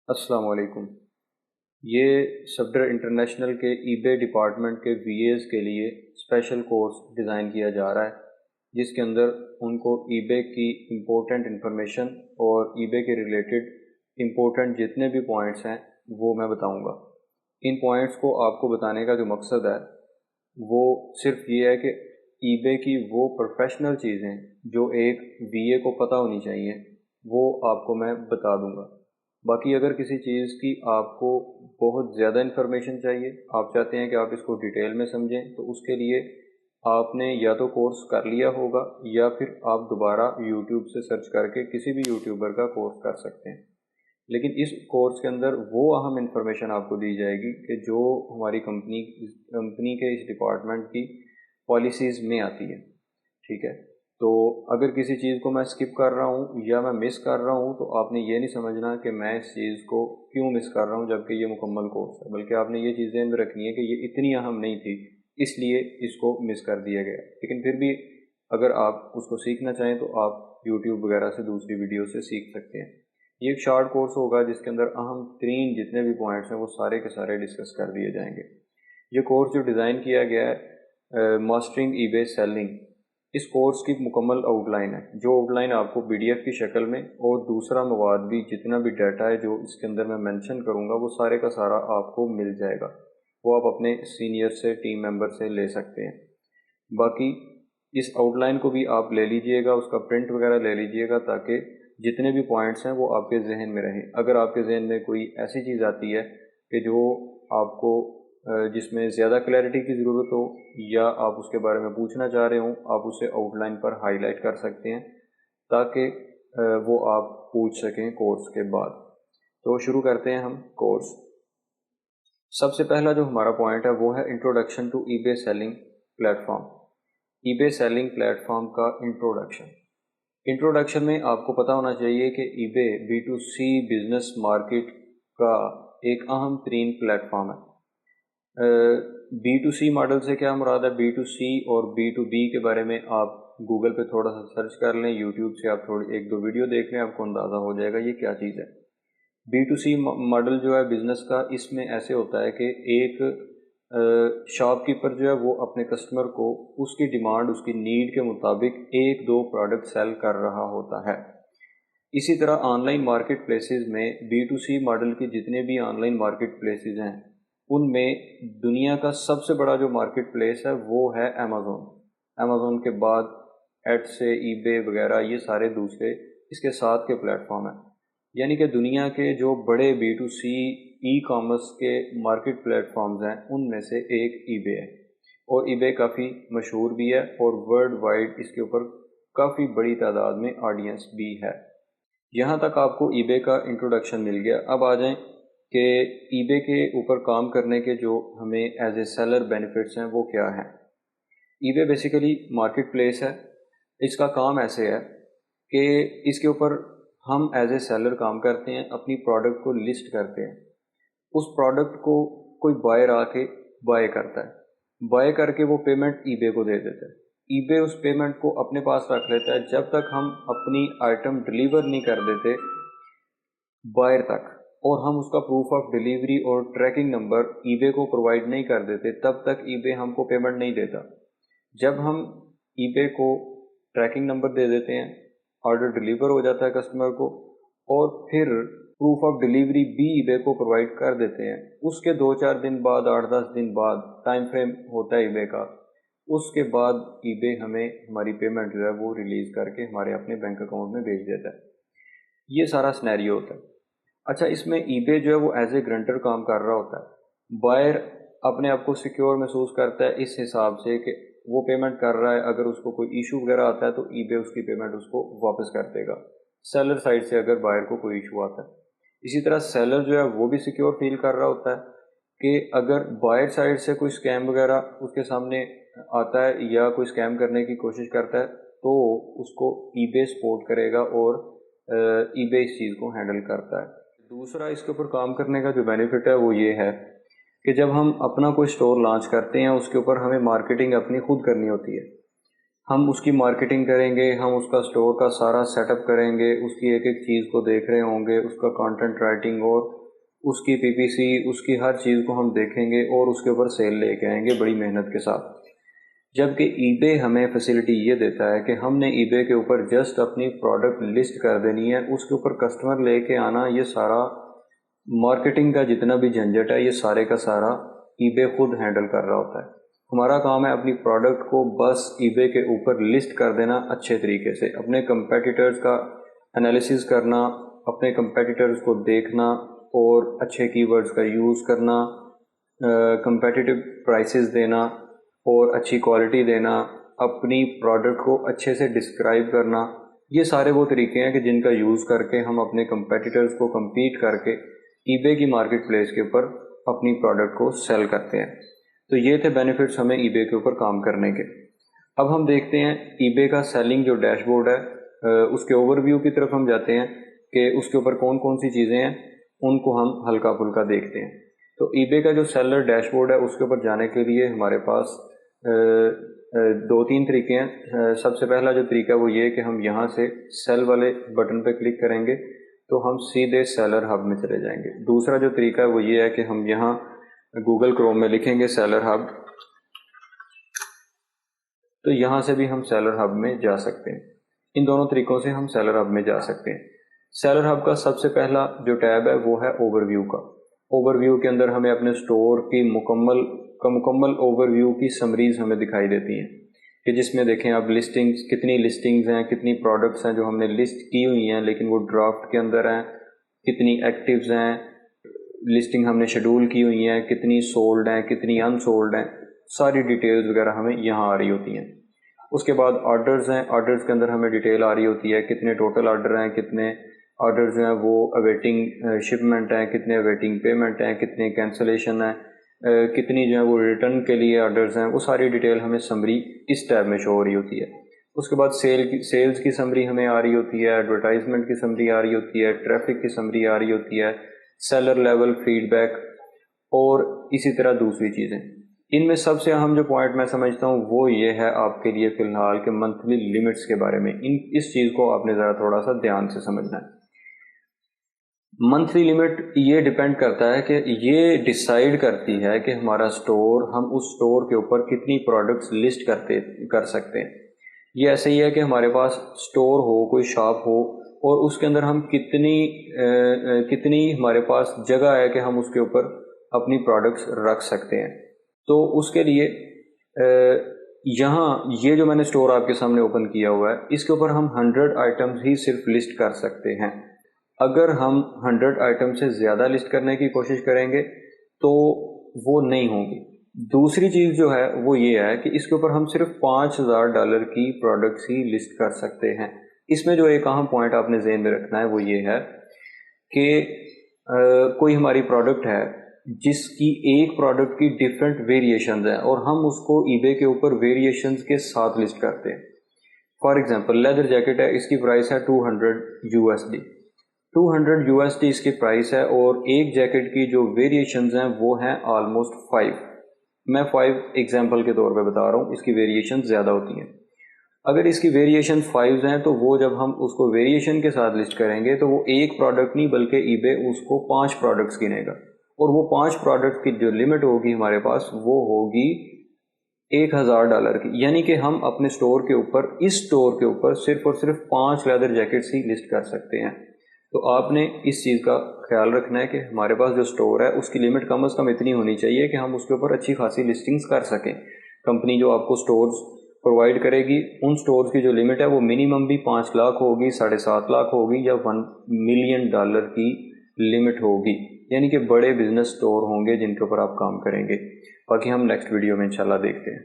السلام علیکم۔ یہ صفدر انٹرنیشنل کے ای بے ڈپارٹمنٹ کے وی ایز کے لیے اسپیشل کورس ڈیزائن کیا جا رہا ہے، جس کے اندر ان کو ای بے کی امپورٹنٹ انفارمیشن اور ای بے کے ریلیٹڈ امپورٹنٹ جتنے بھی پوائنٹس ہیں وہ میں بتاؤں گا۔ ان پوائنٹس کو آپ کو بتانے کا جو مقصد ہے وہ صرف یہ ہے کہ ای بے کی وہ پروفیشنل چیزیں جو ایک وی اے کو پتہ ہونی چاہیے وہ آپ کو میں بتا دوں گا۔ باقی اگر کسی چیز کی آپ کو بہت زیادہ انفارمیشن چاہیے، آپ چاہتے ہیں کہ آپ اس کو ڈیٹیل میں سمجھیں، تو اس کے لیے آپ نے یا تو کورس کر لیا ہوگا یا پھر آپ دوبارہ یوٹیوب سے سرچ کر کے کسی بھی یوٹیوبر کا کورس کر سکتے ہیں۔ لیکن اس کورس کے اندر وہ اہم انفارمیشن آپ کو دی جائے گی کہ جو ہماری کمپنی کے اس ڈپارٹمنٹ کی پالیسیز میں آتی ہے، ٹھیک ہے؟ تو اگر کسی چیز کو میں اسکپ کر رہا ہوں یا میں مس کر رہا ہوں تو آپ نے یہ نہیں سمجھنا کہ میں اس چیز کو کیوں مس کر رہا ہوں جبکہ یہ مکمل کورس ہے، بلکہ آپ نے یہ چیزیں میں رکھنی ہے کہ یہ اتنی اہم نہیں تھی اس لیے اس کو مس کر دیا گیا۔ لیکن پھر بھی اگر آپ اس کو سیکھنا چاہیں تو آپ یوٹیوب وغیرہ سے دوسری ویڈیو سے سیکھ سکتے ہیں۔ یہ ایک شارٹ کورس ہوگا جس کے اندر اہم ترین جتنے بھی پوائنٹس ہیں وہ سارے کے سارے ڈسکس کر دیے جائیں گے۔ یہ کورس جو ڈیزائن کیا گیا ہے ماسٹرنگ ای بے سیلنگ، اس کورس کی مکمل آؤٹ لائن ہے، جو آؤٹ لائن آپ کو پی ڈی ایف کی شکل میں اور دوسرا مواد بھی جتنا بھی ڈیٹا ہے جو اس کے اندر میں منشن کروں گا وہ سارے کا سارا آپ کو مل جائے گا، وہ آپ اپنے سینئر سے ٹیم ممبر سے لے سکتے ہیں۔ باقی اس آؤٹ لائن کو بھی آپ لے لیجئے گا، اس کا پرنٹ وغیرہ لے لیجئے گا تاکہ جتنے بھی پوائنٹس ہیں وہ آپ کے ذہن میں رہیں۔ اگر آپ کے ذہن میں کوئی ایسی چیز آتی ہے کہ جو آپ کو جس میں زیادہ کلیئرٹی کی ضرورت ہو یا آپ اس کے بارے میں پوچھنا چاہ رہے ہوں، آپ اسے آؤٹ لائن پر ہائی لائٹ کر سکتے ہیں تاکہ وہ آپ پوچھ سکیں کورس کے بعد۔ تو شروع کرتے ہیں ہم کورس۔ سب سے پہلا جو ہمارا پوائنٹ ہے وہ ہے انٹروڈکشن ٹو ای بے selling platform. EBay selling platform کا انٹروڈکشن میں آپ کو پتہ ہونا چاہیے کہ eBay B to C business market کا ایک اہم ترین پلیٹ فارم ہے۔ بی ٹو سی ماڈل سے کیا مراد ہے؟ بی ٹو سی اور بی ٹو بی کے بارے میں آپ گوگل پہ تھوڑا سا سرچ کر لیں، یوٹیوب سے آپ تھوڑی ایک دو ویڈیو دیکھ لیں، آپ کو اندازہ ہو جائے گا یہ کیا چیز ہے۔ بی ٹو سی ماڈل جو ہے بزنس کا، اس میں ایسے ہوتا ہے کہ ایک شاپ کیپر جو ہے وہ اپنے کسٹمر کو اس کی ڈیمانڈ، اس کی نیڈ کے مطابق ایک دو پروڈکٹ سیل کر رہا ہوتا ہے۔ اسی طرح آن لائن مارکیٹ پلیسز میں بی ٹو سی ماڈل کی جتنے بھی آن لائن مارکیٹ پلیسز ہیں ان میں دنیا کا سب سے بڑا جو مارکیٹ پلیس ہے وہ ہے امیزون کے بعد ایڈ سے ای بے وغیرہ یہ سارے دوسرے اس کے ساتھ کے پلیٹ فارم ہیں، یعنی کہ دنیا کے جو بڑے B to C e commerce کے مارکیٹ پلیٹ فارمز ہیں ان میں سے ایک ای بے ہے، اور ای بے کافی مشہور بھی ہے اور ورلڈ وائڈ اس کے اوپر کافی بڑی تعداد میں آڈینس بھی ہے۔ یہاں تک آپ کو ای بے کا انٹروڈکشن مل گیا۔ اب آ جائیں کہ ای بے کے اوپر کام کرنے کے جو ہمیں ایز اے سیلر بینیفٹس ہیں وہ کیا ہیں۔ ای بے بیسیکلی مارکیٹ پلیس ہے، اس کا کام ایسے ہے کہ اس کے اوپر ہم ایز اے سیلر کام کرتے ہیں، اپنی پروڈکٹ کو لسٹ کرتے ہیں، اس پروڈکٹ کو کوئی بائر آ کے بائی کرتا ہے، بائی کر کے وہ پیمنٹ ای بے کو دے دیتا ہے، ای بے اس پیمنٹ کو اپنے پاس رکھ لیتا ہے جب تک ہم اپنی آئٹم ڈلیور نہیں کر دیتے بائر تک، اور ہم اس کا پروف آف ڈیلیوری اور ٹریکنگ نمبر ای بے کو پرووائڈ نہیں کر دیتے تب تک ای بے ہم کو پیمنٹ نہیں دیتا۔ جب ہم ای بے کو ٹریکنگ نمبر دے دیتے ہیں، آرڈر ڈلیور ہو جاتا ہے کسٹمر کو، اور پھر پروف آف ڈیلیوری بھی ای بے کو پرووائڈ کر دیتے ہیں، اس کے 2-4 دن بعد، 8-10 دن بعد ٹائم فریم ہوتا ہے ای بے کا، اس کے بعد ای بے ہمیں ہماری پیمنٹ جو ہے وہ ریلیز کر کے ہمارے اپنے بینک اکاؤنٹ میں بھیج دیتا ہے۔ یہ سارا سنیریو ہوتا ہے۔ اچھا، اس میں ای بے جو ہے وہ ایز اے گرنٹر کام کر رہا ہوتا ہے، بائر اپنے آپ کو سیکیور محسوس کرتا ہے اس حساب سے کہ وہ پیمنٹ کر رہا ہے، اگر اس کو کوئی ایشو وغیرہ آتا ہے تو ای بے اس کی پیمنٹ اس کو واپس کر دے گا سیلر سائڈ سے اگر بائر کو کوئی ایشو آتا ہے۔ اسی طرح سیلر جو ہے وہ بھی سیکیور فیل کر رہا ہوتا ہے کہ اگر بائر سائڈ سے کوئی اسکیم وغیرہ اس کے سامنے آتا ہے یا کوئی اسکیم کرنے کی کوشش کرتا ہے تو اس کو ای بے سپورٹ کرے گا اور ای بے اس چیز کو ہینڈل کرتا ہے۔ دوسرا اس کے اوپر کام کرنے کا جو بینیفٹ ہے وہ یہ ہے کہ جب ہم اپنا کوئی سٹور لانچ کرتے ہیں اس کے اوپر ہمیں مارکیٹنگ اپنی خود کرنی ہوتی ہے، ہم اس کی مارکیٹنگ کریں گے، ہم اس کا اسٹور کا سارا سیٹ اپ کریں گے، اس کی ایک ایک چیز کو دیکھ رہے ہوں گے، اس کا کانٹینٹ رائٹنگ اور اس کی پی پی سی، اس کی ہر چیز کو ہم دیکھیں گے اور اس کے اوپر سیل لے کے آئیں گے بڑی محنت کے ساتھ. جبکہ ای بے ہمیں فیسلٹی یہ دیتا ہے کہ ہم نے ای بے کے اوپر جسٹ اپنی پروڈکٹ لسٹ کر دینی ہے، اس کے اوپر کسٹمر لے کے آنا، یہ سارا مارکیٹنگ کا جتنا بھی جھنجھٹ ہے یہ سارے کا سارا ای بے خود ہینڈل کر رہا ہوتا ہے. ہمارا کام ہے اپنی پروڈکٹ کو بس ای بے کے اوپر لسٹ کر دینا اچھے طریقے سے، اپنے کمپیٹیٹرز کا انالیسز کرنا، اپنے کمپیٹیٹرز کو دیکھنا اور اچھے کی ورڈز کا یوز کرنا، کمپیٹیٹیو پرائسز دینا اور اچھی کوالٹی دینا، اپنی پروڈکٹ کو اچھے سے ڈسکرائب کرنا. یہ سارے وہ طریقے ہیں کہ جن کا یوز کر کے ہم اپنے کمپیٹیٹرز کو کمپیٹ کر کے ای بے کی مارکیٹ پلیس کے اوپر اپنی پروڈکٹ کو سیل کرتے ہیں. تو یہ تھے بینیفٹس ہمیں ای بے کے اوپر کام کرنے کے. اب ہم دیکھتے ہیں ای بے کا سیلنگ جو ڈیش بورڈ ہے اس کے اوور ویو کی طرف ہم جاتے ہیں کہ اس کے اوپر کون کون سی چیزیں ہیں، ان کو ہم ہلکا پھلکا دیکھتے ہیں. تو ای بے کا جو سیلر ڈیش بورڈ ہے اس کے اوپر جانے کے لیے ہمارے پاس دو تین طریقے ہیں. سب سے پہلا جو طریقہ وہ یہ کہ ہم یہاں سے سیل والے بٹن پہ کلک کریں گے تو ہم سیدھے سیلر ہب میں چلے جائیں گے. دوسرا جو طریقہ ہے وہ یہ ہے کہ ہم یہاں گوگل کروم میں لکھیں گے سیلر ہب، تو یہاں سے بھی ہم سیلر ہب میں جا سکتے ہیں. ان دونوں طریقوں سے ہم سیلر ہب میں جا سکتے ہیں. سیلر ہب کا سب سے پہلا جو ٹیب ہے وہ ہے اوور ویو کا. اوور ویو کے اندر ہمیں اپنے اسٹور کی مکمل اوور ویو کی سمریز ہمیں دکھائی دیتی ہیں کہ جس میں دیکھیں اب لسٹنگز، کتنی لسٹنگز ہیں، کتنی پروڈکٹس ہیں جو ہم نے لسٹ کی ہوئی ہیں لیکن وہ ڈرافٹ کے اندر ہیں، کتنی ایکٹیوز ہیں، لسٹنگ ہم نے شیڈول کی ہوئی ہیں، کتنی سولڈ ہیں، کتنی ان سولڈ ہیں، ساری ڈیٹیلز وغیرہ ہمیں یہاں آ رہی ہوتی ہیں. اس کے بعد آرڈرز ہیں، آرڈرز کے اندر ہمیں ڈیٹیل آ رہی ہوتی ہے، کتنے ٹوٹل آرڈر ہیں، کتنے آرڈرز ہیں وہ اویٹنگ شپمنٹ ہیں، کتنے اویٹنگ پیمنٹ ہیں، کتنے کینسلیشن ہیں، کتنی جو ہے وہ ریٹرن کے لیے آرڈرز ہیں. وہ ساری ڈیٹیل ہمیں سمری اس ٹیب میں شو ہو رہی ہوتی ہے. اس کے بعد سیلز کی سمری ہمیں آ رہی ہوتی ہے، ایڈورٹائزمنٹ کی سمری آ رہی ہوتی ہے، ٹریفک کی سمری آ رہی ہوتی ہے، سیلر لیول فیڈ بیک اور اسی طرح دوسری چیزیں. ان میں سب سے اہم جو پوائنٹ میں سمجھتا ہوں وہ یہ ہے آپ کے لیے فی الحال کہ منتھلی لیمٹس کے بارے میں. اس چیز کو آپ نے ذرا تھوڑا سا دھیان سے سمجھنا ہے. منتھلی لمٹ یہ ڈیپینڈ کرتا ہے کہ یہ ڈیسائیڈ کرتی ہے کہ ہمارا اسٹور، ہم اس اسٹور کے اوپر کتنی پروڈکٹس لسٹ کر سکتے ہیں. یہ ایسے ہی ہے کہ ہمارے پاس اسٹور ہو، کوئی شاپ ہو اور اس کے اندر ہم کتنی ہمارے پاس جگہ ہے کہ ہم اس کے اوپر اپنی پروڈکٹس رکھ سکتے ہیں. تو اس کے لیے یہاں یہ جو میں نے اسٹور آپ کے سامنے اوپن کیا ہوا ہے اس کے اوپر ہم 100 آئٹمز ہی صرف لسٹ کر سکتے ہیں. اگر ہم 100 آئٹم سے زیادہ لسٹ کرنے کی کوشش کریں گے تو وہ نہیں ہوں گی. دوسری چیز جو ہے وہ یہ ہے کہ اس کے اوپر ہم صرف $5000 کی پروڈکٹس ہی لسٹ کر سکتے ہیں. اس میں جو ایک اہم پوائنٹ آپ نے ذہن میں رکھنا ہے وہ یہ ہے کہ کوئی ہماری پروڈکٹ ہے جس کی ایک پروڈکٹ کی ڈیفرنٹ ویریشنز ہیں اور ہم اس کو ای بے کے اوپر ویریشنز کے ساتھ لسٹ کرتے ہیں. فار ایگزامپل لیدر جیکٹ ہے، اس کی پرائس ہے $200. 200 USD اس کی پرائس ہے اور ایک جیکٹ کی جو ویریشنز ہیں وہ ہیں آلموسٹ 5. میں 5 ایگزامپل کے طور پہ بتا رہا ہوں، اس کی ویریشنز زیادہ ہوتی ہیں. اگر اس کی ویریشن 5 ہیں تو وہ جب ہم اس کو ویریشن کے ساتھ لسٹ کریں گے تو وہ ایک پروڈکٹ نہیں بلکہ ای بے اس کو 5 پروڈکٹس گنے گا اور وہ 5 پروڈکٹ کی جو لمٹ ہوگی ہمارے پاس وہ ہوگی $1000 کی. یعنی کہ ہم اپنے اسٹور کے اوپر، اس اسٹور کے اوپر صرف اور صرف 5 لیدر جیکٹس ہی لسٹ کر سکتے ہیں. تو آپ نے اس چیز کا خیال رکھنا ہے کہ ہمارے پاس جو اسٹور ہے اس کی لمٹ کم از کم اتنی ہونی چاہیے کہ ہم اس کے اوپر اچھی خاصی لسٹنگز کر سکیں. کمپنی جو آپ کو اسٹورز پرووائڈ کرے گی ان اسٹورز کی جو لمٹ ہے وہ منیمم بھی 5 لاکھ ہوگی، 7.5 لاکھ ہوگی یا $1 ملین کی لمٹ ہوگی. یعنی کہ بڑے بزنس اسٹور ہوں گے جن کے اوپر آپ کام کریں گے. باقی ہم نیکسٹ ویڈیو میں انشاءاللہ دیکھتے ہیں.